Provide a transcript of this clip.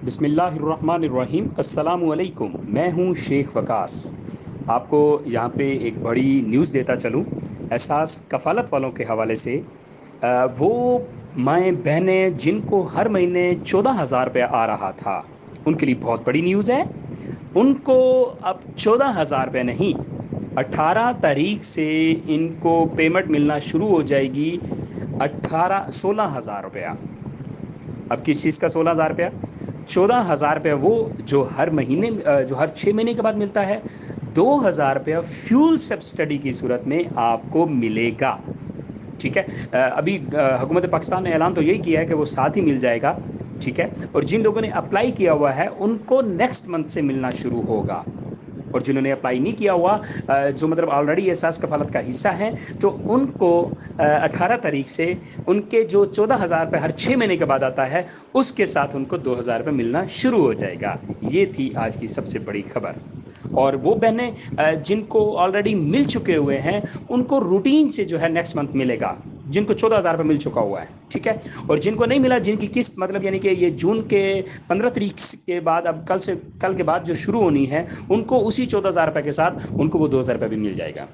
बिस्मिल्लाहिर्रहमानिर्रहीम। अस्सलामुअलैकुम। मैं हूँ शेख वकास। आपको यहाँ पे एक बड़ी न्यूज़ देता चलूँ एहसास कफ़ालत वालों के हवाले से। वो माएँ बहनें जिनको हर महीने 14,000 रुपये आ रहा था, उनके लिए बहुत बड़ी न्यूज़ है। उनको अब 14,000 रुपये नहीं, 18 तारीख से इनको पेमेंट मिलना शुरू हो जाएगी। 16,000 रुपया। अब किस चीज़ का 16,000 रुपया? 14,000 रुपया वो जो हर महीने जो हर 6 महीने के बाद मिलता है। 2,000 रुपया फ्यूल सब्सिडी की सूरत में आपको मिलेगा। ठीक है। अभी हुकूमत पाकिस्तान ने ऐलान तो यही किया है कि वो साथ ही मिल जाएगा। ठीक है। और जिन लोगों ने अप्लाई किया हुआ है उनको नेक्स्ट मंथ से मिलना शुरू होगा। और जिन्होंने अप्लाई नहीं किया हुआ, जो मतलब ऑलरेडी एहसास कफालत का हिस्सा है, तो उनको 18 तारीख से उनके जो 14,000 रुपये हर 6 महीने के बाद आता है, उसके साथ उनको 2,000 रुपये मिलना शुरू हो जाएगा। ये थी आज की सबसे बड़ी खबर। और वो बहनें जिनको ऑलरेडी मिल चुके हुए हैं, उनको रूटीन से जो है नेक्स्ट मंथ मिलेगा, जिनको 14,000 रुपये मिल चुका हुआ है। ठीक है। और जिनको नहीं मिला, जिनकी किस्त मतलब यानी कि ये जून के 15 तारीख के बाद, अब कल के बाद जो शुरू होनी है, उनको उसी 14,000 रुपये के साथ उनको वो 2,000 रुपये भी मिल जाएगा।